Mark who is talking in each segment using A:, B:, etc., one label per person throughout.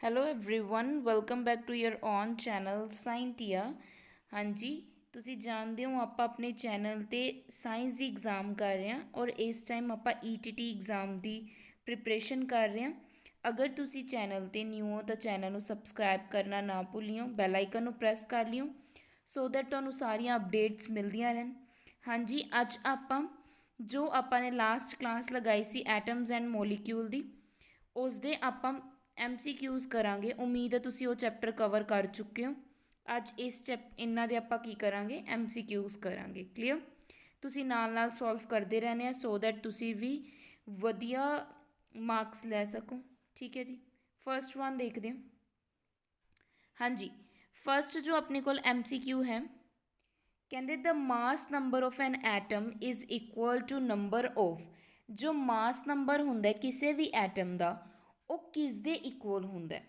A: Hello everyone welcome back to your own channel Scientia. ਹਾਂਜੀ, ਤੁਸੀਂ ਜਾਣਦੇ ਹੋ ਆਪਾਂ ਆਪਣੇ ਚੈਨਲ ਤੇ ਸਾਇੰਸ ਦੀ ਐਗਜ਼ਾਮ ਕਰ ਰਹੇ ਹਾਂ ਔਰ ਇਸ ਟਾਈਮ ਆਪਾਂ ਈਟੀਟੀ ਐਗਜ਼ਾਮ ਦੀ ਪ੍ਰਿਪਰੇਸ਼ਨ ਕਰ ਰਹੇ ਹਾਂ। ਅਗਰ ਤੁਸੀਂ ਚੈਨਲ ਤੇ ਨਿਊ ਹੋ ਤਾਂ ਚੈਨਲ ਨੂੰ ਸਬਸਕ੍ਰਾਈਬ ਕਰਨਾ ਨਾ ਭੁੱਲਿਓ, ਬੈਲ ਆਈਕਨ ਨੂੰ ਪ੍ਰੈਸ ਕਰ ਲਿਓ ਸੋ ਦੈਟ ਤੁਹਾਨੂੰ ਸਾਰੀਆਂ ਅਪਡੇਟਸ ਮਿਲਦੀਆਂ ਰਹਿਣ। ਹਾਂਜੀ, ਅੱਜ ਆਪਾਂ ਨੇ ਲਾਸਟ ਕਲਾਸ ਲਗਾਈ ਸੀ ਐਟਮਸ ਐਂਡ ਮੋਲੀਕਿਊਲ ਦੀ, ਉਸ ਦੇ ਆਪਾਂ MCQs ਕਰਾਂਗੇ। ਉਮੀਦ ਹੈ ਤੁਸੀਂ ਉਹ ਚੈਪਟਰ ਕਵਰ ਕਰ ਚੁੱਕੇ ਹੋ। ਅੱਜ ਇਹਨਾਂ ਦੇ ਆਪਾਂ ਕੀ ਕਰਾਂਗੇ, MCQs ਕਰਾਂਗੇ। ਕਲੀਅਰ? ਤੁਸੀਂ ਨਾਲ ਨਾਲ ਸੋਲਵ ਕਰਦੇ ਰਹਿਣੇ ਆ ਸੋ ਦੈਟ ਤੁਸੀਂ ਵੀ ਵਧੀਆ ਮਾਰਕਸ ਲੈ ਸਕੋ। ਠੀਕ ਹੈ ਜੀ, ਫਸਟ ਵਨ ਦੇਖਦੇ ਹਾਂ। ਹਾਂਜੀ, ਫਸਟ ਜੋ ਆਪਣੇ ਕੋਲ MCQ ਹੈ, ਕਹਿੰਦੇ the mass number of an atom is equal to number of. ਜੋ ਮਾਸ ਨੰਬਰ ਹੁੰਦਾ ਕਿਸੇ ਵੀ ਐਟਮ ਦਾ ਉਹ ਕਿਸ ਦੇ ਇਕੁਅਲ ਹੁੰਦਾ।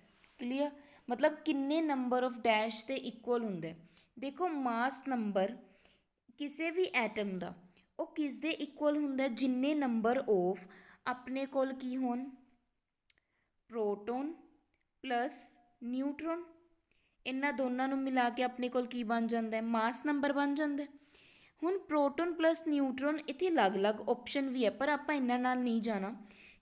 A: ਕਲੀਅਰ? ਮਤਲਬ ਕਿੰਨੇ ਨੰਬਰ ਆਫ ਡੈਸ਼ ਦੇ ਇਕੁਅਲ ਹੁੰਦਾ। ਦੇਖੋ, ਮਾਸ ਨੰਬਰ ਕਿਸੇ ਵੀ ਐਟਮ ਦਾ ਉਹ ਕਿਸ ਦੇ ਇਕੁਅਲ ਹੁੰਦਾ, ਜਿੰਨੇ ਨੰਬਰ ਆਫ ਆਪਣੇ ਕੋਲ ਕੀ ਹੋਣ, ਪ੍ਰੋਟੋਨ ਪਲਸ ਨਿਊਟਰੋਨ। ਇਹਨਾਂ ਦੋਨਾਂ ਨੂੰ ਮਿਲਾ ਕੇ ਆਪਣੇ ਕੋਲ ਕੀ ਬਣ ਜਾਂਦਾ ਹੈ, ਮਾਸ ਨੰਬਰ ਬਣ ਜਾਂਦਾ। ਹੁਣ ਪ੍ਰੋਟੋਨ ਪਲਸ ਨਿਊਟਰੋਨ ਇੱਥੇ ਅਲੱਗ-ਅਲੱਗ ਆਪਸ਼ਨ ਵੀ ਹੈ, ਪਰ ਆਪਾਂ ਇਹਨਾਂ ਨਾਲ ਨਹੀਂ ਜਾਣਾ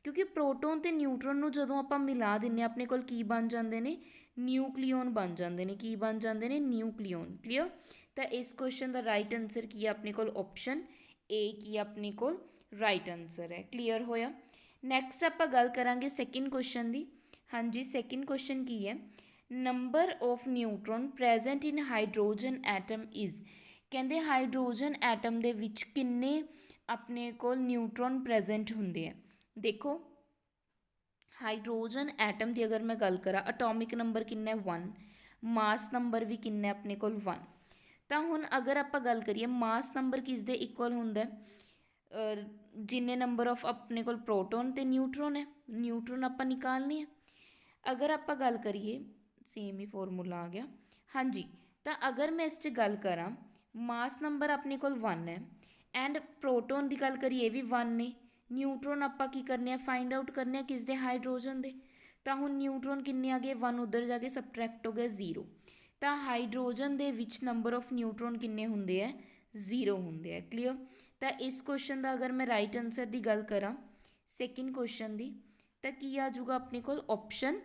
A: ਕਿਉਂਕਿ ਪ੍ਰੋਟੋਨ ਅਤੇ ਨਿਊਟਰੋਨ ਨੂੰ ਜਦੋਂ ਆਪਾਂ ਮਿਲਾ ਦਿੰਦੇ ਹਾਂ ਆਪਣੇ ਕੋਲ ਕੀ ਬਣ ਜਾਂਦੇ ਨੇ, ਨਿਊਕਲੀਓਨ ਬਣ ਜਾਂਦੇ ਨੇ। ਕੀ ਬਣ ਜਾਂਦੇ ਨੇ? ਨਿਊਕਲੀਓਨ। ਕਲੀਅਰ? ਤਾਂ ਇਸ ਕੁਐਸਚਨ ਦਾ ਰਾਈਟ ਆਨਸਰ ਕੀ ਹੈ ਆਪਣੇ ਕੋਲ? ਆਪਸ਼ਨ ਏ ਕੀ ਆਪਣੇ ਕੋਲ ਰਾਈਟ ਆਨਸਰ ਹੈ। ਕਲੀਅਰ ਹੋਇਆ? ਨੈਕਸਟ ਆਪਾਂ ਗੱਲ ਕਰਾਂਗੇ ਸੈਕਿੰਡ ਕੁਐਸਚਨ ਦੀ। ਹਾਂਜੀ, ਸੈਕਿੰਡ ਕੁਐਸਚਨ ਕੀ ਹੈ, number of neutron present in hydrogen atom is. ਕਹਿੰਦੇ ਹਾਈਡਰੋਜਨ ਐਟਮ ਦੇ ਵਿੱਚ ਕਿੰਨੇ ਆਪਣੇ ਕੋਲ ਨਿਊਟਰੋਨ ਪ੍ਰੈਜੈਂਟ ਹੁੰਦੇ ਆ। ਦੇਖੋ, ਹਾਈਡਰੋਜਨ ਐਟਮ ਦੀ ਅਗਰ ਮੈਂ ਗੱਲ ਕਰਾਂ, ਅਟੋਮਿਕ ਨੰਬਰ ਕਿੰਨਾ ਹੈ? 1। ਮਾਸ ਨੰਬਰ ਵੀ ਕਿੰਨਾ ਆਪਣੇ ਕੋਲ? 1। ਤਾਂ ਹੁਣ ਅਗਰ ਆਪਾਂ ਗੱਲ ਕਰੀਏ ਮਾਸ ਨੰਬਰ ਕਿਸ ਦੇ ਇਕੁਅਲ ਹੁੰਦਾ, ਜਿੰਨੇ ਨੰਬਰ ਆਫ ਆਪਣੇ ਕੋਲ ਪ੍ਰੋਟੋਨ ਅਤੇ ਨਿਊਟਰੋਨ ਹੈ। ਨਿਊਟਰੋਨ ਆਪਾਂ ਨਿਕਾਲਨੇ ਹੈ। ਅਗਰ ਆਪਾਂ ਗੱਲ ਕਰੀਏ, ਸੇਮ ਹੀ ਫੋਰਮੂਲਾ ਆ ਗਿਆ। ਹਾਂਜੀ, ਤਾਂ ਅਗਰ ਮੈਂ ਇਸ 'ਚ ਗੱਲ ਕਰਾਂ, ਮਾਸ ਨੰਬਰ ਆਪਣੇ ਕੋਲ 1 ਹੈ ਐਂਡ ਪ੍ਰੋਟੋਨ ਦੀ ਗੱਲ ਕਰੀਏ ਇਹ ਵੀ 1 ਨੇ। ਨਿਊਟਰੋਨ ਆਪਾਂ ਕੀ ਕਰਨੇ ਆ, ਫਾਈਂਡ ਆਊਟ ਕਰਨੇ ਆ ਕਿਸ ਦੇ, ਹਾਈਡਰੋਜਨ ਦੇ। ਤਾਂ ਹੁਣ ਨਿਊਟਰੋਨ ਕਿੰਨੇ ਆ ਗਏ, 1 ਉੱਧਰ ਜਾ ਕੇ ਸਬਟਰੈਕਟ ਹੋ ਗਿਆ 0। ਤਾਂ ਹਾਈਡਰੋਜਨ ਦੇ ਵਿੱਚ ਨੰਬਰ ਆਫ ਨਿਊਟਰੋਨ ਕਿੰਨੇ ਹੁੰਦੇ ਆ? 0 ਹੁੰਦੇ ਆ। ਕਲੀਅਰ? ਤਾਂ ਇਸ ਕੁਐਸਚਨ ਦਾ ਅਗਰ ਮੈਂ ਰਾਈਟ ਆਨਸਰ ਦੀ ਗੱਲ ਕਰਾਂ ਸੈਕਿੰਡ ਕੁਐਸਚਨ ਦੀ, ਤਾਂ ਕੀ ਆ ਜਾਊਗਾ ਆਪਣੇ ਕੋਲ? ਆਪਸ਼ਨ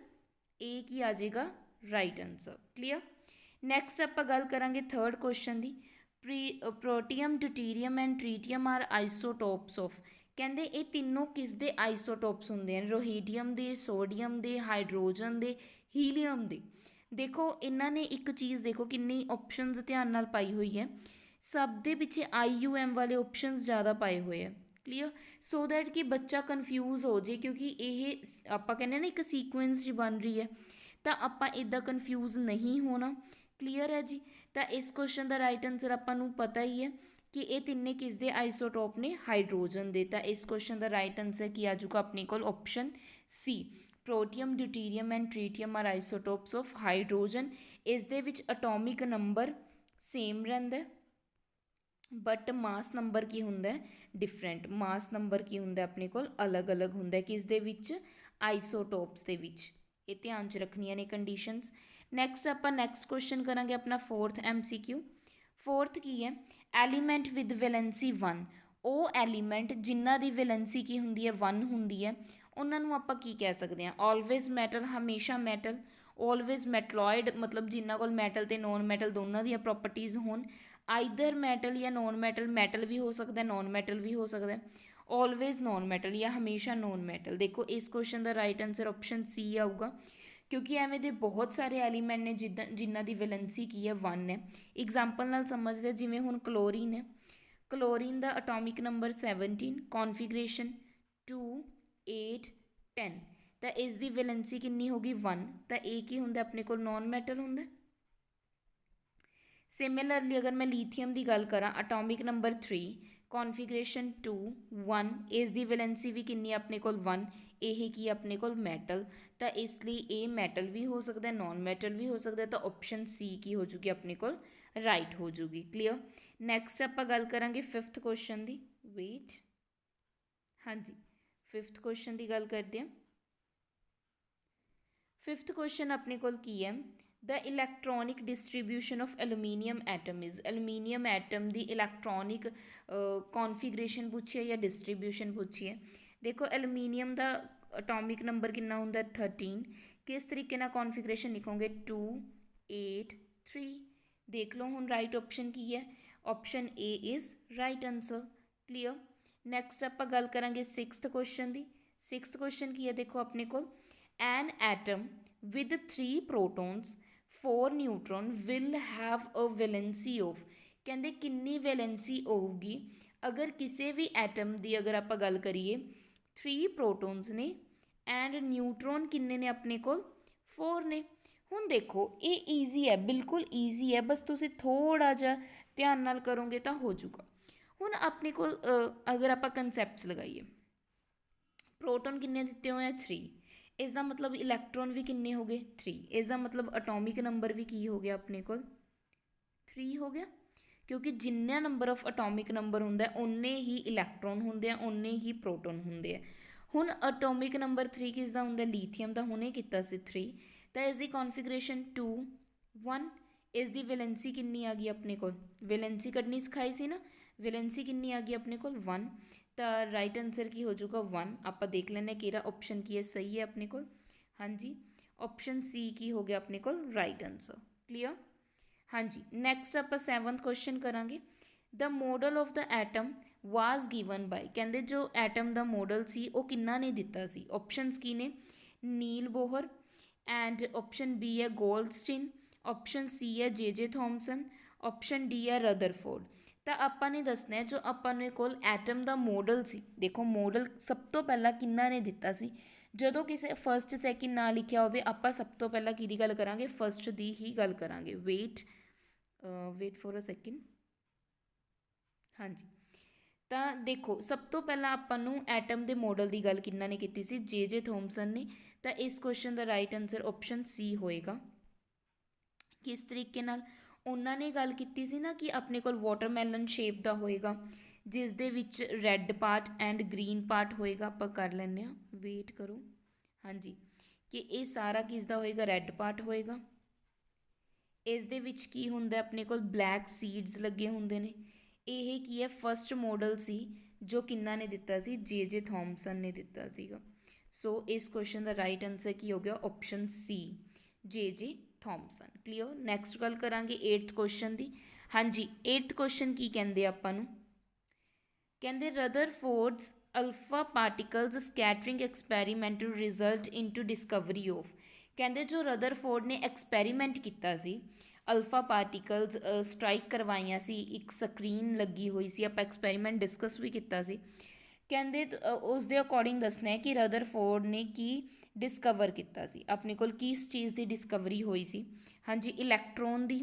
A: ਏ ਕੀ ਆ ਜਾਏਗਾ ਰਾਈਟ ਆਨਸਰ। ਕਲੀਅਰ? ਨੈਕਸਟ ਆਪਾਂ ਗੱਲ ਕਰਾਂਗੇ third question the. ਪ੍ਰੋਟੀਅਮ, deuterium and tritium are isotopes of. ਕਹਿੰਦੇ ਇਹ ਤਿੰਨੋਂ ਕਿਸ ਦੇ ਆਈਸੋਟੋਪਸ ਹੁੰਦੇ ਹਨ? ਰੋਹੀਡੀਅਮ ਦੇ, ਸੋਡੀਅਮ ਦੇ, ਹਾਈਡਰੋਜਨ ਦੇ, ਹੀਲੀਅਮ ਦੇ। ਦੇਖੋ, ਇਹਨਾਂ ਨੇ ਇੱਕ ਚੀਜ਼ ਦੇਖੋ ਕਿੰਨੀ ਆਪਸ਼ਨਸ ਧਿਆਨ ਨਾਲ ਪਾਈ ਹੋਈ ਹੈ। ਸਭ ਦੇ ਪਿੱਛੇ IUM ਵਾਲੇ ਆਪਸ਼ਨਸ ਜ਼ਿਆਦਾ ਪਾਏ ਹੋਏ ਆ। ਕਲੀਅਰ? ਸੋ ਦੈਟ ਕਿ ਬੱਚਾ ਕਨਫਿਊਜ਼ ਹੋ ਜੇ, ਕਿਉਂਕਿ ਇਹ ਆਪਾਂ ਕਹਿੰਦੇ ਨਾ ਇੱਕ ਸੀਕੁਐਂਸ 'ਚ ਬਣ ਰਹੀ ਹੈ, ਤਾਂ ਆਪਾਂ ਇੱਦਾਂ ਕਨਫਿਊਜ਼ ਨਹੀਂ ਹੋਣਾ। ਕਲੀਅਰ ਹੈ ਜੀ? ਤਾਂ ਇਸ ਕੁਐਸਚਨ ਦਾ ਰਾਈਟ ਆਨਸਰ ਆਪਾਂ ਨੂੰ ਪਤਾ ਹੀ ਹੈ ਕਿ ਇਹ ਤਿੰਨੇ ਕਿਸ ਦੇ ਆਈਸੋਟੋਪ ਨੇ? ਹਾਈਡਰੋਜਨ ਦੇ। ਤਾਂ ਇਸ ਕੁਐਸਚਨ ਦਾ ਰਾਈਟ ਆਨਸਰ ਕੀ ਆ ਜਾਊਗਾ ਆਪਣੇ ਕੋਲ? Option C. Protium, deuterium and tritium are isotopes of hydrogen. ਇਸ ਦੇ ਵਿੱਚ ਅਟੋਮਿਕ ਨੰਬਰ ਸੇਮ ਰਹਿੰਦਾ ਬਟ ਮਾਸ ਨੰਬਰ ਕੀ ਹੁੰਦਾ? ਡਿਫਰੈਂਟ। ਮਾਸ ਨੰਬਰ ਕੀ ਹੁੰਦਾ ਆਪਣੇ ਕੋਲ? ਅਲੱਗ-ਅਲੱਗ ਹੁੰਦਾ। ਕਿਸ ਦੇ ਵਿੱਚ? ਆਈਸੋਟੋਪਸ ਦੇ ਵਿੱਚ। ਇਹ ਧਿਆਨ 'ਚ ਰੱਖਣੀਆਂ ਨੇ ਕੰਡੀਸ਼ਨਸ। ਨੈਕਸਟ ਆਪਾਂ ਨੈਕਸਟ ਕੁਐਸਚਨ ਕਰਾਂਗੇ ਆਪਣਾ ਫੋਰਥ MCQ। ਫੋਰਥ ਕੀ ਹੈ, ਐਲੀਮੈਂਟ ਵਿਦ ਵੈਲੈਂਸੀ 1। ਉਹ ਐਲੀਮੈਂਟ ਜਿਨ੍ਹਾਂ ਦੀ ਵੈਲੈਂਸੀ ਕੀ ਹੁੰਦੀ ਹੈ? 1 ਹੁੰਦੀ ਹੈ। ਉਹਨਾਂ ਨੂੰ ਆਪਾਂ ਕੀ ਕਹਿ ਸਕਦੇ ਹਾਂ? ਆਲਵੇਜ਼ ਮੈਟਲ, ਹਮੇਸ਼ਾ ਮੈਟਲ। ਆਲਵੇਜ਼ ਮੈਟਲॉयड, ਮਤਲਬ ਜਿਨ੍ਹਾਂ ਕੋਲ ਮੈਟਲ ਅਤੇ ਨੋਨ ਮੈਟਲ ਦੋਨਾਂ ਦੀਆਂ ਪ੍ਰੋਪਰਟੀਜ਼ ਹੋਣ। ਆਈਦਰ ਮੈਟਲ ਜਾਂ ਨੋਨ ਮੈਟਲ, ਮੈਟਲ ਵੀ ਹੋ ਸਕਦਾ ਨੋਨ ਮੈਟਲ ਵੀ ਹੋ ਸਕਦਾ। ਆਲਵੇਜ਼ ਨੋਨ ਮੈਟਲ ਜਾਂ ਹਮੇਸ਼ਾ ਨੋਨ ਮੈਟਲ। ਦੇਖੋ, ਇਸ ਕੁਐਸਚਨ ਦਾ ਰਾਈਟ ਆਨਸਰ ਆਪਸ਼ਨ ਸੀ ਆਊਗਾ, ਕਿਉਂਕਿ ਐਵੇਂ ਦੇ ਬਹੁਤ ਸਾਰੇ ਐਲੀਮੈਂਟ ਨੇ ਜਿਨ੍ਹਾਂ ਦੀ ਵੈਲੈਂਸੀ ਕੀ ਹੈ? 1 ਹੈ। ਇਗਜ਼ਾਮਪਲ ਨਾਲ ਸਮਝਦੇ, ਜਿਵੇਂ ਹੁਣ ਕਲੋਰੀਨ ਹੈ। ਕਲੋਰੀਨ ਦਾ ਅਟੋਮਿਕ ਨੰਬਰ 17, ਕੌਨਫੀਗਰੇਸ਼ਨ 2, 8, 10। ਤਾਂ ਇਸ ਦੀ ਵੈਲੈਂਸੀ ਕਿੰਨੀ ਹੋ ਗਈ? 1। ਤਾਂ ਇਹ ਕੀ ਹੁੰਦਾ ਆਪਣੇ ਕੋਲ? ਨੋਨ ਮੈਟਲ ਹੁੰਦਾ। ਸਿਮਿਲਰਲੀ ਅਗਰ ਮੈਂ ਲੀਥੀਅਮ ਦੀ ਗੱਲ ਕਰਾਂ, ਅਟੋਮਿਕ ਨੰਬਰ 3, ਕੌਨਫੀਗਰੇਸ਼ਨ 2, 1। ਇਸ ਦੀ ਵੈਲੈਂਸੀ ਵੀ ਕਿੰਨੀ ਆਪਣੇ ਕੋਲ? 1। ਇਹ ਕੀ ਆਪਣੇ ਕੋਲ? ਮੈਟਲ। ਤਾਂ ਇਸ ਲਈ ਇਹ ਮੈਟਲ ਵੀ ਹੋ ਸਕਦਾ, ਨੋਨ ਮੈਟਲ ਵੀ ਹੋ ਸਕਦਾ। ਤਾਂ ਆਪਸ਼ਨ ਸੀ ਕੀ ਹੋ ਜੂਗੀ ਆਪਣੇ ਕੋਲ? ਰਾਈਟ ਹੋ ਜੂਗੀ। ਕਲੀਅਰ? ਨੈਕਸਟ ਆਪਾਂ ਗੱਲ ਕਰਾਂਗੇ ਫਿਫਥ ਕੁਐਸਚਨ ਦੀ। ਵੇਟ, ਹਾਂਜੀ, ਫਿਫਥ ਕੁਐਸਚਨ ਦੀ ਗੱਲ ਕਰਦੇ ਹਾਂ। फिफ्थ क्वेश्चन अपने कोल की है, the electronic distribution of aluminium atom is. Aluminium atom की इलैक्ट्रॉनिक कॉन्फिगरेशन पूछी है या डिस्ट्रीब्यूशन पूछी है। देखो एलूमीनियम का अटोमिक नंबर कितना होंगे 13। किस तरीके ना कॉन्फिगरेशन लिखोगे 2 8 3। देख लो हूँ राइट ऑप्शन की है, option A is right answer. Clear. Next आप गल करांगे सिक्स्थ क्वेश्चन की। सिक्स्थ क्वेश्चन की है देखो अपने को, an atom with 3 protons 4 neutron will have a valency of. कहते किन्नी वैलेंसी होगी अगर किसी भी एटम की अगर आप गल करिए 3 प्रोटॉन्स ने एंड न्यूट्रॉन किन्ने ने अपने को 4 ने। हुण देखो ये ईजी है, बिल्कुल ईजी है, बस तुसी थोड़ा जा ध्यान नाल करोगे तो हो जूगा। हुण अपने को अगर आप कंसैप्ट्स लगाइए, प्रोटॉन किन्ने दिते हुए हैं 3, इसका मतलब इलैक्ट्रॉन भी किन्ने हो गए 3, इसका मतलब अटोमिक नंबर भी की हो गया अपने को 3 हो गया, क्योंकि जिन्ना नंबर ऑफ अटोमिक नंबर होंगे उन्ने ही इलैक्ट्रॉन होंगे उन्ने ही प्रोटॉन होंगे। हुण अटोमिक नंबर 3 किसका होंगे लीथियम का, हुणे किता सी 3, तो इसकी कॉन्फिगरेशन 2 1। इसकी वैलेंसी कितनी आ गई अपने को, वैलेंसी कढ़नी सिखाई सी ना, वैलेंसी कितनी आ गई अपने को 1, तो राइट आंसर की हो जाऊगा 1। आप देख लें कि ऑप्शन की है सही है अपने को, हाँ जी ऑप्शन सी की हो गया अपने को राइट आंसर। क्लीयर। हाँ जी नैक्सट आप 7th क्वेश्चन करांगे, the model of the atom was given by. कहते जो एटम का मॉडल सी वो किन्ना ने दिता सी। ऑप्शनस की ने, नील बोहर एंड ऑप्शन बी है गोल्डस्टीन, ऑप्शन सी है जे थॉमसन, ऑप्शन डी है रदरफोर्ड। तो आपने दसना है जो अपने कोल एटम का मॉडल सी। देखो मॉडल सब तो पहला किन्ना ने दिता सी, ਜਦੋਂ ਕਿਸੇ फस्ट सैकेंड ना लिखा हो आप सब तो पहला की गल करांगे फस्ट की ही गल करांगे। Wait for a second. हाँ जी तो देखो सब तो पहला आपू एटम के मॉडल की गल किन्ना ने की सी, जे थॉमसन ने। तो इस क्वेश्चन का राइट आंसर ऑप्शन सी होएगा। किस तरीके नाल उन्होंने गल की सी ना कि अपने को वाटरमैलन शेप का होएगा जिस दे विच red part and green part होएगा। आप कर लें, वेट करो, हाँ जी कि ये सारा किसका होएगा रैड पार्ट होएगा। इस दे विच की हुंदा अपने को ब्लैक सीड्स लगे हुंदे ने। यह की है फस्ट मॉडल सी जो किन्ना ने दिता सी, जे थॉमसन ने दिता सीगा। सो इस क्वेश्चन का राइट आंसर की हो गया option C, J Thomson. Clear. Next गल करांगे 8th क्वेश्चन की। हाँ जी 8th क्वेश्चन की कहते आपां नूं, कहते Rutherford's alpha particles scattering experiment result into discovery of. कहते जो रदरफोर्ड ने एक्सपैरीमेंट किया सी अल्फा पार्टिकल्स स्ट्राइक करवाइया सी, एक स्क्रीन लगी हुई सी, आप एक्सपैरीमेंट डिस्कस भी किया सी। कहते उस दे अकॉर्डिंग दसना है कि रदरफोर्ड ने की डिस्कवर किया सी, अपने को किस चीज़ की डिस्कवरी हुई सी। हाँ जी इलैक्ट्रॉन की,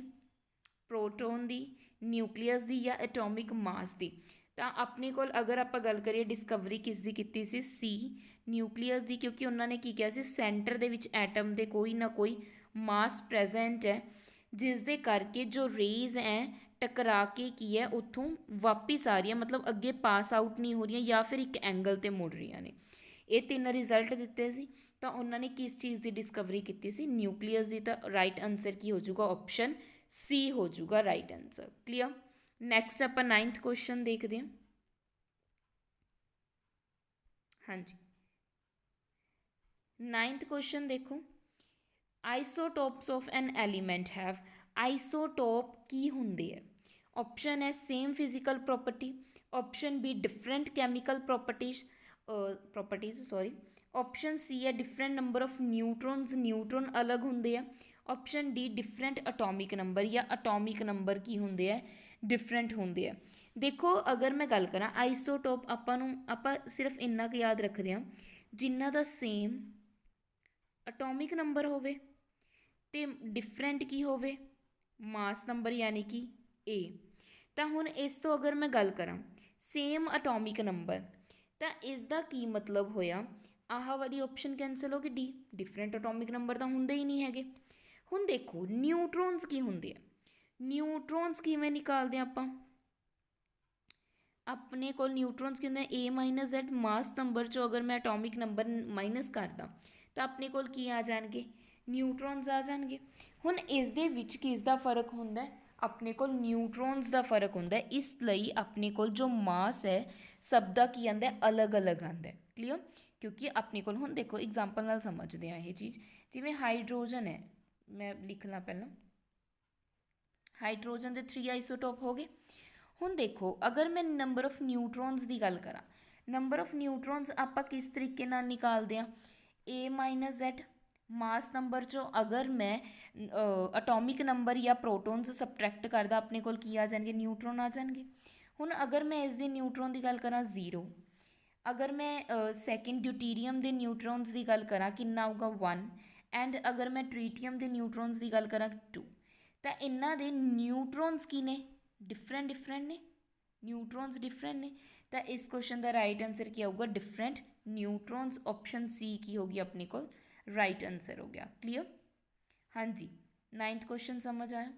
A: प्रोटोन की, न्यूक्लीयस की या एटोमिक मास की। तो अपने को अगर आप गल करिए डिस्कवरी किसकी की सी न्यूक्लीयस की, क्योंकि उन्होंने की किया सेंटर दे विच एटम दे कोई ना कोई मास प्रेजेंट है जिस दे करके जो रेज हैं टकरा के की है उत्थों वापिस आ रही है, मतलब अगे पास आउट नहीं हो रही या फिर एक एंगल ते मुड़ रही ने। ये 3 रिजल्ट दिते सी, तो उन्होंने किस चीज़ की डिस्कवरी की सी न्यूक्लीयस की। तो राइट आंसर की हो जाऊगा ऑप्शन सी हो जाऊगा राइट आंसर। क्लीयर। नैक्सट आप 9th क्वेश्चन देखते हैं। हाँ जी 9th क्वेश्चन देखो, isotopes of an element have. Isotope की होंगे है। ऑप्शन है same physical property, option B different chemical properties sorry, option C है different number of neutrons, neutron अलग होंगे है, option D different atomic number या अटोमिक नंबर की होंगे है डिफरेंट होंगे है। देखो अगर मैं गल करा आइसोटोप आप सिर्फ इन्ना क याद रखते हैं जिन्हों का सेम अटोमिक नंबर होवे ते डिफरेंट की होवे मास नंबर यानी कि ए। तो हुण इस तो अगर मैं गल करा सेम अटोमिक नंबर, तो इसका की मतलब होया आह वाली ऑप्शन कैंसल हो गई डी, डिफरेंट अटोमिक नंबर तो होंगे ही नहीं है। हुण देखो न्यूट्रॉन्स की होंगे है, न्यूट्रॉन्स किवें निकालते आप अपने को न्यूट्रॉन्स के अंदर ए माइनस जेड मास नंबर चो अगर मैं अटोमिक नंबर माइनस करदा तो अपने को की आ जाएंगे ਨਿਊਟਰੋਨਸ ਆ ਜਾਣਗੇ। ਹੁਣ ਇਸ ਦੇ ਵਿੱਚ ਕਿਸ ਦਾ ਫਰਕ ਹੁੰਦਾ ਹੈ? ਆਪਣੇ ਕੋਲ ਨਿਊਟਰੋਨਸ ਦਾ ਫਰਕ ਹੁੰਦਾ ਹੈ, ਇਸ ਲਈ ਆਪਣੇ ਕੋਲ ਜੋ ਮਾਸ ਹੈ ਸਭ ਦਾ ਕੀ ਆਉਂਦਾ ਹੈ? ਅਲੱਗ-ਅਲੱਗ ਆਉਂਦਾ ਹੈ। ਕਲੀਅਰ? ਕਿਉਂਕਿ ਆਪਣੇ ਕੋਲ ਹੁਣ ਦੇਖੋ ਐਗਜ਼ਾਮਪਲ ਨਾਲ ਸਮਝਦੇ ਹਾਂ ਇਹ ਚੀਜ਼। ਜਿਵੇਂ ਹਾਈਡਰੋਜਨ ਹੈ, ਮੈਂ ਲਿਖ ਲਾਂ ਪਹਿਲਾਂ। ਹਾਈਡਰੋਜਨ ਦੇ 3 ਆਈਸੋਟੋਪ ਹੋ ਗਏ। ਹੁਣ ਦੇਖੋ ਅਗਰ ਮੈਂ ਨੰਬਰ ਆਫ ਨਿਊਟਰੋਨਸ ਦੀ ਗੱਲ ਕਰਾਂ, ਨੰਬਰ ਆਫ ਨਿਊਟਰੋਨਸ ਆਪਾਂ ਕਿਸ ਤਰੀਕੇ ਨਾਲ ਨਿਕਾਲਦੇ ਹਾਂ? A-Z ਮਾਸ ਨੰਬਰ 'ਚੋਂ ਅਗਰ ਮੈਂ ਅਟੋਮਿਕ ਨੰਬਰ ਜਾਂ ਪ੍ਰੋਟੋਨਸ ਸਬਟਰੈਕਟ ਕਰਦਾ, ਆਪਣੇ ਕੋਲ ਕੀ ਆ ਜਾਣਗੇ? ਨਿਊਟਰੋਨ ਆ ਜਾਣਗੇ। ਹੁਣ ਅਗਰ ਮੈਂ ਇਸ ਦੇ ਨਿਊਟਰੋਨ ਦੀ ਗੱਲ ਕਰਾਂ 0, ਅਗਰ ਮੈਂ ਸੈਕਿੰਡ ਡਿਊਟੀਰੀਅਮ ਦੇ ਨਿਊਟਰੋਨਸ ਦੀ ਗੱਲ ਕਰਾਂ ਕਿੰਨਾ ਆਊਗਾ? 1, ਐਂਡ ਅਗਰ ਮੈਂ ਟ੍ਰੀਟੀਅਮ ਦੇ ਨਿਊਟਰੋਨਸ ਦੀ ਗੱਲ ਕਰਾਂ 2, ਤਾਂ ਇਹਨਾਂ ਦੇ ਨਿਊਟਰੋਨਸ ਕੀ ਨੇ? ਡਿਫਰੈਂਟ ਨੇ। ਨਿਊਟਰੋਨਸ ਡਿਫਰੈਂਟ ਨੇ, ਤਾਂ ਇਸ ਕੁਐਸਚਨ ਦਾ ਰਾਈਟ ਆਨਸਰ ਕੀ ਆਊਗਾ? ਡਿਫਰੈਂਟ ਨਿਊਟਰੋਨਸ। ਆਪਸ਼ਨ ਸੀ ਕੀ ਹੋ ਗਈ ਆਪਣੇ ਕੋਲ? ਰਾਈਟ ਆਨਸਰ ਹੋ ਗਿਆ। ਕਲੀਅਰ? ਹਾਂਜੀ, 9th ਕੁਐਸਚਨ ਸਮਝ ਆਇਆ।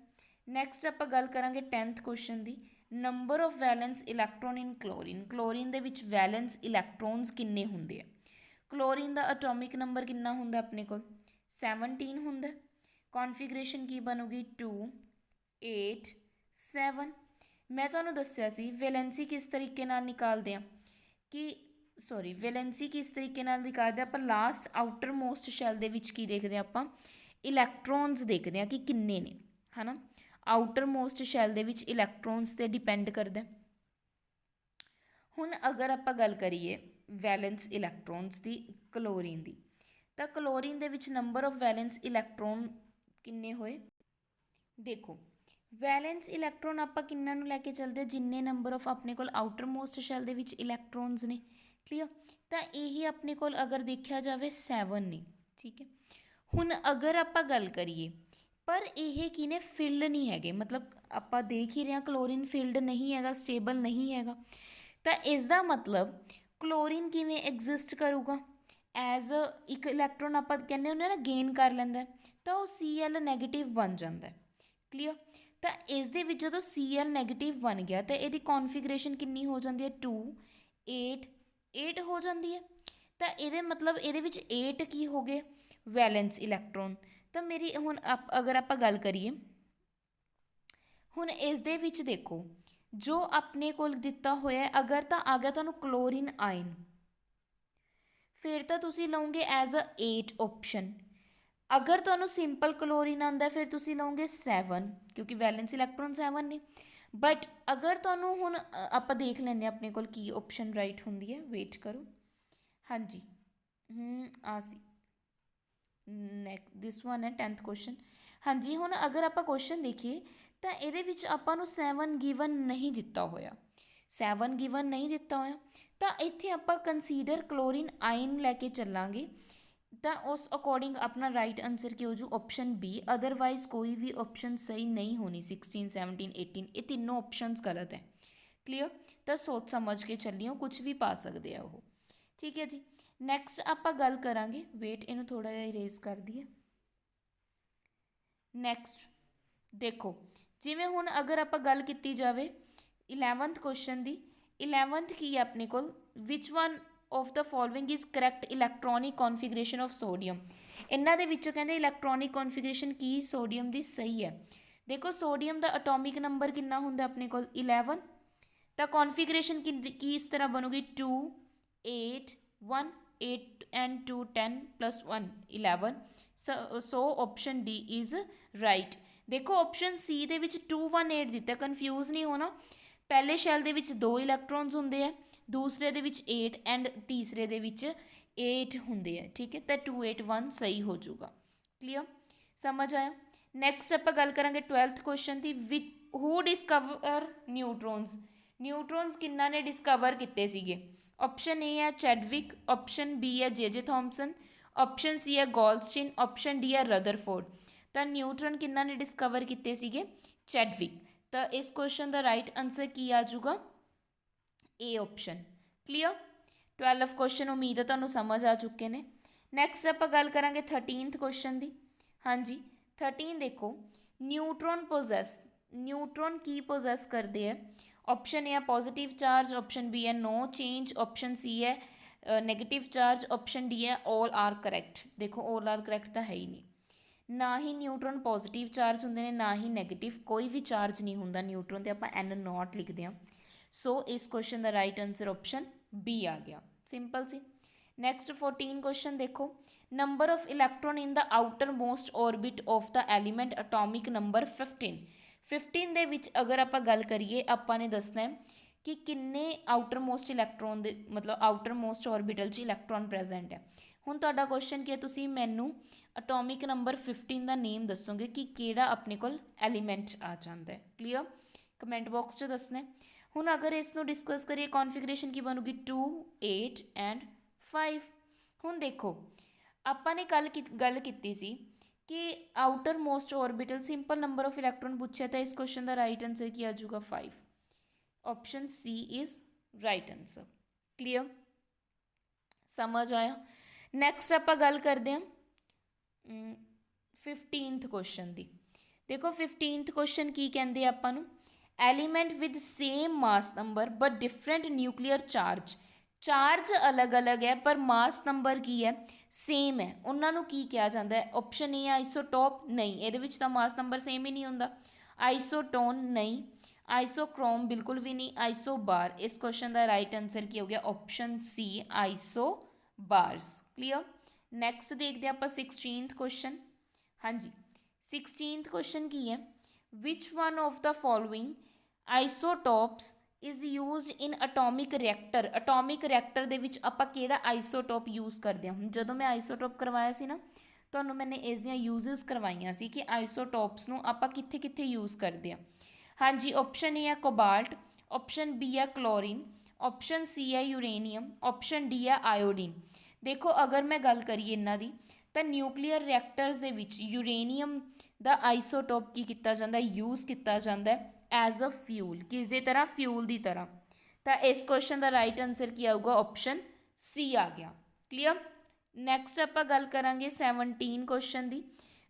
A: ਨੈਕਸਟ ਆਪਾਂ ਗੱਲ ਕਰਾਂਗੇ 10th question the. Number of wellness electron in chlorine. Chlorine ਦੇ ਵਿੱਚ ਵੈਲੈਂਸ ਇਲੈਕਟ੍ਰੋਨਸ ਕਿੰਨੇ ਹੁੰਦੇ ਆ? ਕਲੋਰੀਨ ਦਾ ਅਟੋਮਿਕ ਨੰਬਰ ਕਿੰਨਾ ਹੁੰਦਾ ਆਪਣੇ ਕੋਲ? 17 ਹੁੰਦਾ। ਕੌਨਫੀਗਰੇਸ਼ਨ ਕੀ ਬਣੂਗੀ? 2 8 7। ਮੈਂ ਤੁਹਾਨੂੰ ਦੱਸਿਆ ਸੀ ਵੈਲੈਂਸੀ ਕਿਸ ਤਰੀਕੇ ਨਾਲ ਨਿਕਾਲਦੇ ਆ ਵੈਲੈਂਸੀ ਕਿਸ ਤਰੀਕੇ ਨਾਲ ਨਿਕਾਲਦੇ ਆਪਾਂ? ਲਾਸਟ ਆਊਟਰ ਮੋਸਟ ਸ਼ੈਲ ਦੇ ਵਿੱਚ ਕੀ ਦੇਖਦੇ ਆਪਾਂ? ਇਲੈਕਟ੍ਰੋਨਸ ਦੇਖਦੇ ਆ ਕਿ ਕਿੰਨੇ ਨੇ, ਹੈ ਨਾ। ਆਊਟਰ ਮੋਸਟ ਸ਼ੈਲ ਦੇ ਵਿੱਚ ਇਲੈਕਟ੍ਰੋਨਸ 'ਤੇ ਡਿਪੈਂਡ ਕਰਦਾ। ਹੁਣ ਅਗਰ ਆਪਾਂ ਗੱਲ ਕਰੀਏ ਵੈਲੈਂਸ ਇਲੈਕਟ੍ਰੋਨਸ ਦੀ ਕਲੋਰੀਨ ਦੀ, ਤਾਂ ਕਲੋਰੀਨ ਦੇ ਵਿੱਚ ਨੰਬਰ ਆਫ ਵੈਲੈਂਸ ਇਲੈਕਟ੍ਰੋਨ ਕਿੰਨੇ ਹੋਏ? ਦੇਖੋ ਵੈਲੈਂਸ ਇਲੈਕਟ੍ਰੋਨ ਆਪਾਂ ਕਿੰਨਾਂ ਨੂੰ ਲੈ ਕੇ ਚੱਲਦੇ? ਜਿੰਨੇ ਨੰਬਰ ਆਫ ਆਪਣੇ ਕੋਲ ਆਊਟਰ ਮੋਸਟ ਸ਼ੈਲ ਦੇ ਵਿੱਚ ਇਲੈਕਟ੍ਰੋਨਸ ਨੇ। ਕਲੀਅਰ? ਤਾਂ ਇਹੀ ਆਪਣੇ ਕੋਲ ਅਗਰ ਦੇਖਿਆ ਜਾਵੇ 7 ਨੇ। ਠੀਕ ਹੈ। ਹੁਣ ਅਗਰ ਆਪਾਂ ਗੱਲ ਕਰੀਏ, ਪਰ ਇਹ ਕੀ ਨੇ? ਫਿਲਡ ਨਹੀਂ ਹੈਗੇ, ਮਤਲਬ ਆਪਾਂ ਦੇਖ ਹੀ ਰਹੇ ਹਾਂ ਕਲੋਰੀਨ ਫਿਲਡ ਨਹੀਂ ਹੈਗਾ, ਸਟੇਬਲ ਨਹੀਂ ਹੈਗਾ। ਤਾਂ ਇਸ ਦਾ ਮਤਲਬ ਕਲੋਰੀਨ ਕਿਵੇਂ ਐਗਜ਼ਿਸਟ ਕਰੂਗਾ? ਐਜ਼ ਇੱਕ ਇਲੈਕਟ੍ਰੋਨ ਆਪਾਂ ਕਹਿੰਦੇ ਹੁੰਦੇ ਨਾ ਗੇਨ ਕਰ ਲੈਂਦਾ, ਤਾਂ ਉਹ Cl ਨੈਗੇਟਿਵ ਬਣ ਜਾਂਦਾ। ਕਲੀਅਰ? ਤਾਂ ਇਸ ਦੇ ਵਿੱਚ ਜਦੋਂ Cl ਨੈਗੇਟਿਵ ਬਣ ਗਿਆ ਤਾਂ ਇਹਦੀ ਕੌਨਫੀਗਰੇਸ਼ਨ ਕਿੰਨੀ ਹੋ ਜਾਂਦੀ ਹੈ? 2 8 ਹੋ ਜਾਂਦੀ ਹੈ। ਤਾਂ ਇਹਦੇ ਮਤਲਬ ਇਹਦੇ ਵਿੱਚ 8 ਕੀ ਹੋ ਗਏ? Wellness electron. ਤਾਂ ਮੇਰੀ ਹੁਣ ਅਗਰ ਆਪਾਂ ਗੱਲ ਕਰੀਏ, ਹੁਣ ਇਸ ਦੇ ਵਿੱਚ ਦੇਖੋ ਜੋ ਆਪਣੇ ਕੋਲ ਦਿੱਤਾ ਹੋਇਆ ਅਗਰ ਤਾਂ ਆ ਗਿਆ ਤੁਹਾਨੂੰ ਕਲੋਰੀਨ ਆਇਨ, ਫਿਰ ਤਾਂ ਤੁਸੀਂ ਲਓਗੇ ਐਜ਼ ਅ 8 ਆਪਸ਼ਨ। ਅਗਰ ਤੁਹਾਨੂੰ ਸਿੰਪਲ ਕਲੋਰੀਨ ਆਉਂਦਾ ਫਿਰ ਤੁਸੀਂ ਲਓਗੇ 7, ਕਿਉਂਕਿ ਵੈਲੈਂਸ ਇਲੈਕਟ੍ਰੋਨ 7 ਨੇ। ਬਟ ਅਗਰ ਤੁਹਾਨੂੰ ਹੁਣ ਆਪਾਂ ਦੇਖ ਲੈਂਦੇ ਹਾਂ ਆਪਣੇ ਕੋਲ ਕੀ ਆਪਸ਼ਨ ਰਾਈਟ ਹੁੰਦੀ ਹੈ। ਵੇਟ ਕਰੋ। ਹਾਂਜੀ ਆ ਸੀ ਦਿਸ ਵਨ ਹੈ 10th ਕੁਐਸਚਨ। ਹਾਂਜੀ, ਹੁਣ ਅਗਰ ਆਪਾਂ ਕੁਐਸਚਨ ਦੇਖੀਏ ਤਾਂ ਇਹਦੇ ਵਿੱਚ ਆਪਾਂ ਨੂੰ 7 ਗਿਵਨ ਨਹੀਂ ਦਿੱਤਾ ਹੋਇਆ। 7 ਗਿਵਨ ਨਹੀਂ ਦਿੱਤਾ ਹੋਇਆ ਤਾਂ ਇੱਥੇ ਆਪਾਂ ਕੰਸੀਡਰ ਕਲੋਰੀਨ ਆਇਨ ਲੈ ਕੇ ਚੱਲਾਂਗੇ, ਤਾਂ ਉਸ ਅਕੋਰਡਿੰਗ ਆਪਣਾ ਰਾਈਟ ਆਨਸਰ ਕੀ ਹੋ ਜੂ? Option B. ਅਦਰਵਾਈਜ਼ ਕੋਈ ਵੀ ਆਪਸ਼ਨ ਸਹੀ ਨਹੀਂ ਹੋਣੀ। 16 17 18 ਇਹ ਤਿੰਨੋਂ ਆਪਸ਼ਨਸ ਗਲਤ ਹੈ। ਕਲੀਅਰ? ਤਾਂ ਸੋਚ ਸਮਝ ਕੇ ਚੱਲਿਓ, ਕੁਝ ਵੀ ਪਾ ਸਕਦੇ ਆ ਉਹ। ਠੀਕ ਹੈ ਜੀ। ਨੈਕਸਟ ਆਪਾਂ ਗੱਲ ਕਰਾਂਗੇ, ਵੇਟ ਇਹਨੂੰ ਥੋੜ੍ਹਾ ਜਿਹਾ ਇਰੇਜ਼ ਕਰ ਦਈਏ। ਨੈਕਸਟ ਦੇਖੋ, ਜਿਵੇਂ ਹੁਣ ਅਗਰ ਆਪਾਂ ਗੱਲ ਕੀਤੀ ਜਾਵੇ 11th ਕੁਐਸਚਨ ਦੀ। 11th ਕੀ ਹੈ ਆਪਣੇ ਕੋਲ? Which one of the following is correct electronic configuration of sodium. ਇਹਨਾਂ ਦੇ ਵਿੱਚੋਂ ਕਹਿੰਦੇ ਇਲੈਕਟ੍ਰੋਨਿਕ ਕੌਨਫੀਗਰੇਸ਼ਨ ਕੀ ਸੋਡੀਅਮ ਦੀ ਸਹੀ ਹੈ? ਦੇਖੋ ਸੋਡੀਅਮ ਦਾ ਅਟੋਮਿਕ ਨੰਬਰ ਕਿੰਨਾ ਹੁੰਦਾ ਆਪਣੇ ਕੋਲ? 11। ਤਾਂ ਕੌਨਫੀਗਰੇਸ਼ਨ ਕੀ ਇਸ ਤਰ੍ਹਾਂ ਬਣੂਗੀ? 2 8 1 8 and 2 10 plus 1 11। So option D is right. ਦੇਖੋ ਆਪਸ਼ਨ ਸੀ ਦੇ ਵਿੱਚ 2 1 8 ਦਿੱਤਾ, ਕਨਫਿਊਜ਼ ਨਹੀਂ ਹੋਣਾ। ਪਹਿਲੇ ਸ਼ੈਲ ਦੇ ਵਿੱਚ 2 ਇਲੈਕਟ੍ਰੋਨਸ ਹੁੰਦੇ ਆ, ਦੂਸਰੇ ਦੇ ਵਿੱਚ 8 ਐਂਡ ਤੀਸਰੇ ਦੇ ਵਿੱਚ 8 ਹੁੰਦੇ ਆ। ਠੀਕ ਹੈ, ਤਾਂ 2 8 1 ਸਹੀ ਹੋ ਜਾਊਗਾ। ਕਲੀਅਰ? ਸਮਝ ਆਇਆ? ਨੈਕਸਟ ਆਪਾਂ ਗੱਲ ਕਰਾਂਗੇ 12th ਕੁਐਸਚਨ ਦੀ। ਹੂ ਡਿਸਕਵਰ ਨਿਊਟਰੋਨਸ। ਨਿਊਟਰੋਨਸ ਕਿੰਨਾ ਨੇ ਡਿਸਕਵਰ ਕੀਤੇ ਸੀਗੇ? ਆਪਸ਼ਨ ਏ ਹੈ ਚੈਡਵਿਕ, ਆਪਸ਼ਨ ਬੀ ਹੈ ਜੇ ਥੋਮਸਨ, ਆਪਸ਼ਨ ਸੀ ਹੈ ਗੋਲਸਟਿਨ, ਆਪਸ਼ਨ ਡੀ ਹੈ ਰਦਰਫੋਰਡ। ਤਾਂ ਨਿਊਟਰੋਨ ਕਿੰਨਾ ਨੇ ਡਿਸਕਵਰ ਕੀਤੇ ਸੀਗੇ? ਚੈਡਵਿਕ। ਤਾਂ ਇਸ ਕੁਐਸਚਨ ਦਾ ਰਾਈਟ ਆਨਸਰ ਕੀ ਆ ਜਾਊਗਾ? ਏ ਆਪਸ਼ਨ। ਕਲੀਅਰ? 12 ਕੁਐਸਚਨ ਉਮੀਦ ਹੈ ਤੁਹਾਨੂੰ ਸਮਝ ਆ ਚੁੱਕੇ ਨੇ। ਨੈਕਸਟ ਆਪਾਂ ਗੱਲ ਕਰਾਂਗੇ 13th ਕੁਐਸਚਨ ਦੀ। ਹਾਂਜੀ 13 ਦੇਖੋ, ਨਿਊਟਰੋਨ ਕੀ ਪੋਜ਼ੈਸ ਕਰਦੇ ਹੈ? ਆਪਸ਼ਨ ਏ ਹੈ ਪੋਜ਼ੀਟਿਵ ਚਾਰਜ, ਆਪਸ਼ਨ ਬੀ ਹੈ ਨੋ ਚੇਂਜ, ਆਪਸ਼ਨ ਸੀ ਹੈ ਨੈਗੇਟਿਵ ਚਾਰਜ, ਆਪਸ਼ਨ ਡੀ ਹੈ ਆਲ ਆਰ ਕਰੈਕਟ। ਦੇਖੋ ਆਲ ਆਰ ਕਰੈਕਟ ਤਾਂ ਹੈ ਹੀ ਨਹੀਂ। ना ही न्यूट्रॉन पॉजिटिव चार्ज होंगे ने ना ही नैगेटिव, कोई भी चार्ज नहीं होंगे न्यूट्रॉन तो आप N नॉट लिखते हैं। सो इस क्वेश्चन का राइट आंसर ऑप्शन बी आ गया, सिंपल सी। नैक्सट 14 क्वेश्चन देखो, number of electron in the outer most orbit of the element atomic number 15। 15 ਦੇ ਵਿੱਚ ਅਗਰ ਆਪਾਂ ਗੱਲ ਕਰੀਏ, ਆਪਾਂ ਨੇ ਦੱਸਣਾ ਹੈ ਕਿ ਕਿੰਨੇ ਆਊਟਰ ਮੋਸਟ ਇਲੈਕਟ੍ਰੋਨ ਦੇ ਮਤਲਬ ਆਊਟਰ ਮੋਸਟ ਔਰਬਿਟਲ 'ਚ ਇਲੈਕਟ੍ਰੋਨ ਪ੍ਰੈਜ਼ੈਂਟ ਹੈ। ਹੁਣ ਤੁਹਾਡਾ ਕੁਐਸਚਨ ਕੀ ਹੈ, ਤੁਸੀਂ ਮੈਨੂੰ ਅਟੋਮਿਕ ਨੰਬਰ 15 ਦਾ ਨੇਮ ਦੱਸੋਗੇ ਕਿ ਕਿਹੜਾ ਆਪਣੇ ਕੋਲ ਐਲੀਮੈਂਟ ਆ ਜਾਂਦਾ ਹੈ। ਕਲੀਅਰ, ਕਮੈਂਟ ਬਾਕਸ 'ਚ ਦੱਸਣਾ। ਹੁਣ ਅਗਰ ਇਸ ਨੂੰ ਡਿਸਕਸ ਕਰੀਏ, ਕੌਨਫੀਗਰੇਸ਼ਨ ਕੀ ਬਣੂਗੀ 2 8 ਐਂਡ 5। ਹੁਣ ਦੇਖੋ ਆਪਾਂ ਨੇ ਕੱਲ ਗੱਲ ਕੀਤੀ ਸੀ कि outermost orbital simple number of electron पूछा, तो इस क्वेश्चन का राइट आंसर क्या आ जाऊगा 5। Option C is right answer. Clear, समझ आया। नैक्सट आप गल करते हैं 15th क्वेश्चन की। देखो 15th क्वेश्चन की कहते हैं आपां नूं, element with same mass number but different nuclear charge. Charge अलग अलग है पर मास नंबर की है सेम है, उन्होंने की कहा जाता है। ऑप्शन ए आइसोटॉप, नहीं ये मास नंबर सेम ही नहीं होंदा। आइसोटोन नहीं, आइसोक्रोम बिल्कुल भी नहीं, आइसोबार। इस क्वेश्चन का राइट आंसर की हो गया option C isobars. Clear, next देखते हैं आप 16th क्वेश्चन। हाँ जी, 16th क्वेश्चन की है, which one of the following isotopes is use in atomic reactor. Atomic reactor ਦੇ ਵਿੱਚ ਆਪਾਂ ਕਿਹੜਾ ਆਈਸੋਟੋਪ ਯੂਜ਼ ਕਰਦੇ ਹਾਂ। ਹੁਣ ਜਦੋਂ ਮੈਂ ਆਈਸੋਟੋਪ ਕਰਵਾਇਆ ਸੀ ਨਾ, ਤੁਹਾਨੂੰ ਮੈंने ਇਸ ਦੀਆਂ ਯੂਜ਼ਸ ਕਰਵਾਈਆਂ ਸੀ ਕਿ ਆਈਸੋਟੋਪਸ ਨੂੰ ਆਪਾਂ ਕਿੱਥੇ ਕਿੱਥੇ ਯੂਜ਼ ਕਰਦੇ ਹਾਂ। ਹਾਂਜੀ, ਆਪਸ਼ਨ ਏ ਹੈ ਕੋਬਾਲਟ, ਆਪਸ਼ਨ ਬੀ ਹੈ ਕਲੋਰੀਨ, ਆਪਸ਼ਨ ਸੀ ਹੈ ਯੂਰੇਨੀਅਮ, ਆਪਸ਼ਨ ਡੀ ਹੈ ਆਇਓਡੀਨ। ਦੇਖੋ ਅਗਰ ਮੈਂ ਗੱਲ ਕਰੀਏ ਇਹਨਾਂ ਦੀ, ਤਾਂ ਨਿਊਕਲੀਅਰ ਰਿਐਕਟਰਸ ਦੇ ਵਿੱਚ ਯੂਰੇਨੀਅਮ ਦਾ ਆਈਸੋਟੋਪ ਕੀ ਕੀਤਾ ਜਾਂਦਾ, ਯੂਜ਼ ਕੀਤਾ ਜਾਂਦਾ ਹੈ ਐਜ਼ ਅ ਫਿਊਲ, किस दी तरह, फ्यूल की तरह। तो इस क्वेश्चन का राइट आंसर की आऊगा ऑप्शन सी आ गया। क्लीयर, नैक्सट आप गल करांगे 17 क्वेश्चन की,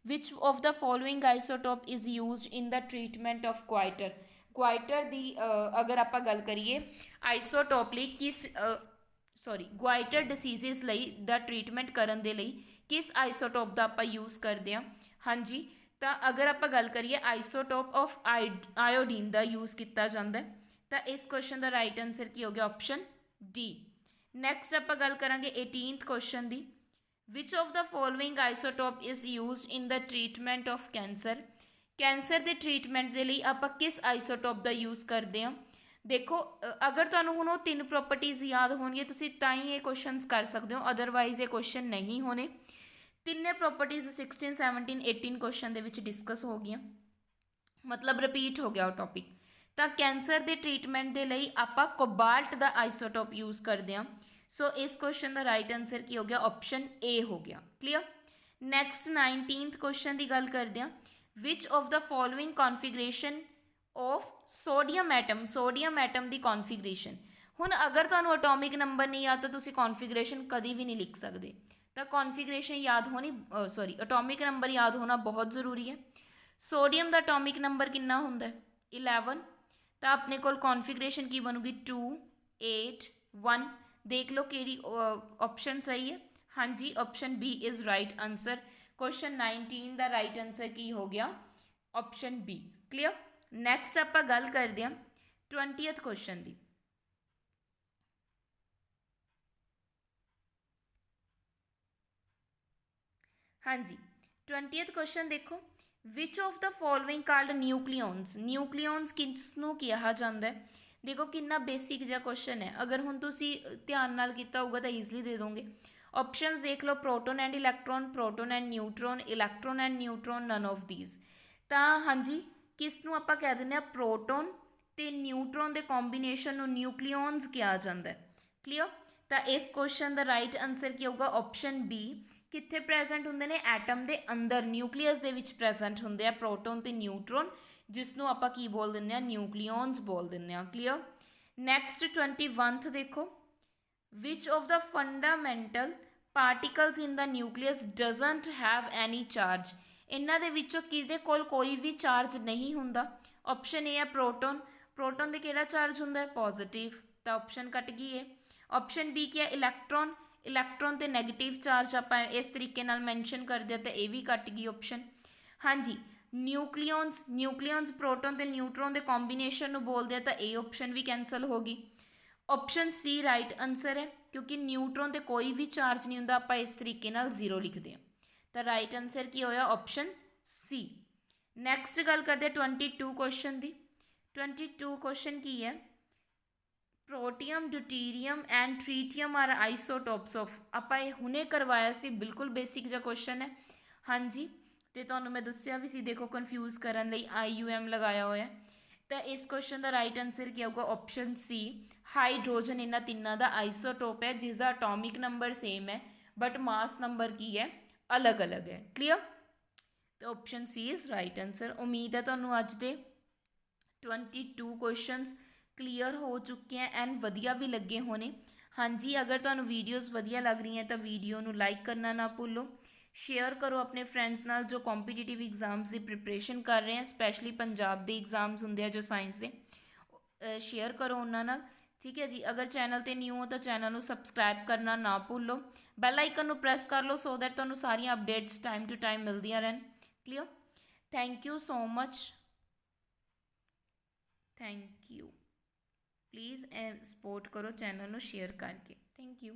A: विच of the following isotope is use in the treatment of quieter. Quieter की अगर आप गल करिए आइसोटोप लई किस ग्वाइटर डिसीज़ लई द ट्रीटमेंट करन दे लई किस आइसोटोप का आप यूज़ करते हैं। हाँ जी, तो अगर आप गल करिए आइसोटोप ऑफ आयोडीन का यूज़ किया जाता है। तो इस क्वेश्चन का राइट आंसर की हो गया ऑप्शन डी। नैक्सट आप गल करांगे 18th क्वेश्चन की, विच of the following isotope is use in the treatment of cancer. Cancer के ट्रीटमेंट के लिए आप किस आइसोटोप का यूज़ करते हैं। देखो अगर तुहानूं हुण वो 3 प्रॉपर्टीज़ याद होणगियां तुसीं तां ही ये क्वेश्चनस कर सकते हो, अदरवाइज ये क्वेश्चन नहीं होने। तिन्ने प्रॉपर्टीज़ 16 17 18 क्वेश्चन के विच डिस्कस हो गई, मतलब रिपीट हो गया वो टॉपिक। तो कैंसर के ट्रीटमेंट के लिए आप कोबाल्ट का आइसोटोप यूज़ करते हैं। सो इस क्वेश्चन का राइट आंसर की हो गया ऑप्शन ए हो गया। क्लीयर, नैक्सट 19th क्वेश्चन की गल करते हैं, विच of the following configuration of sodium atom. Sodium atom की कॉन्फिगरेशन, हुण अगर तुहानूं अटोमिक नंबर नहीं याद तो तुसीं कॉन्फिगरेशन कभी भी नहीं लिख सकते। तो कॉन्फिगरेशन याद होनी अटोमिक नंबर याद होना बहुत ज़रूरी है। सोडियम का अटोमिक नंबर कितना होंदा है 11। तो अपने को कॉन्फिगरेशन की बनूगी 2 8 1। देख लो कि ऑप्शन सही है। हाँ जी, option B is right answer. Question 19 का राइट आंसर की हो गया ऑप्शन बी। क्लीयर, नैक्सट आप गल करते हैं 20th क्वेश्चन की। हाँ जी, 20th क्वेश्चन देखो, which of the following called nucleons. Nucleons किसनूं कहा जाता है। देखो कितना बेसिक जिहा क्वेश्चन है, अगर हुण तुसीं ध्यान नाल कीता होगा तो ईजली दे दोगे। ऑप्शनस देख लो, proton and electron, proton and neutron, electron and neutron, none of these. तो हाँ जी, किसनूं आपां कह दिंदे आ प्रोटोन ते न्यूट्रॉन के कॉम्बीनेशन नूं न्यूक्लियोन्स कहा जाता है। क्लीयर, तो इस क्वेश्चन का राइट आंसर की होगा ऑप्शन बी। कित्थे प्रेजेंट होंदे ने, एटम के अंदर न्यूक्लीयस दे विच प्रेजेंट होंदे आ प्रोटोन ते न्यूट्रॉन, जिसनों आपां की बोल दिंदे आ न्यूक्लियोन्स बोल दिंदे आ। क्लीयर, नैक्सट 21th देखो, which of the fundamental particles in the nucleus doesn't have any charge. इन्हां दे विचों किहदे कोल कोई भी चार्ज नहीं हुंदा। ऑप्शन ए है प्रोटोन, प्रोटोन दे किहड़ा चार्ज हुंदा है पॉजिटिव, तो ऑप्शन कट गई है। ऑप्शन बी क्या है इलैक्ट्रॉन, इलैक्ट्रॉन ते नैगेटिव चार्ज आपां इस तरीके नाल मैंशन करदे तो ये भी कट गई ऑप्शन। हाँ जी, न्यूक्लियॉन्स प्रोटॉन ते न्यूट्रॉन के कॉम्बीनेशन नूं बोलदे आ, तो ये ऑप्शन भी कैंसल होगी। ऑप्शन सी राइट आंसर है, क्योंकि न्यूट्रॉन ते कोई भी चार्ज नहीं हुंदा, आपां इस तरीके नाल जीरो लिखते हैं। तो राइट आंसर की होया ऑप्शन सी। नैक्सट गल करते 22 क्वेश्चन की। 22 क्वेश्चन की है, protium deuterium and tritium are isotopes of. आपां हुणे करवाया सी, बिल्कुल बेसिक जिहा क्वेश्चन है। हाँ जी, तो तुहानूं मैं दस्सिया भी सी, देखो कन्फ्यूज करन लई IUM लगाया होया। तो इस क्वेश्चन का राइट आंसर क्या होगा, ऑप्शन सी। हाइड्रोजन इन्हां तिन्नां दा आइसोटोप है, जिसका अटोमिक नंबर सेम है बट मास नंबर की है अलग अलग है। क्लीयर, तो option C is right answer. उम्मीद है तुहानूं अज दे 22 क्वेश्चनस क्लीयर हो चुके हैं एंड वधिया भी लगे होने। हाँ जी, अगर तुहानूं वीडियोज़ वधिया लग रही हैं तो वीडियो नूं लाइक करना ना भूलो, शेयर करो अपने फ्रेंड्स नाल जो कॉम्पीटिटिव एग्जाम्स की प्रिपरेशन कर रहे हैं, स्पैशली पंजाब के एग्जाम्स होंगे हैं जो साइंस के, शेयर करो उन्होंने नाल। ठीक है जी, अगर चैनल ते न्यू हो तो चैनल को सबसक्राइब करना ना भूलो, बैल आइकन को प्रेस कर लो सो दैट तुहानूं सारियां अपडेट्स टाइम टू टाइम मिलदियां रहन। Clear, thank you so much, thank you. Please support करो चैनल को शेयर करके, थैंक यू।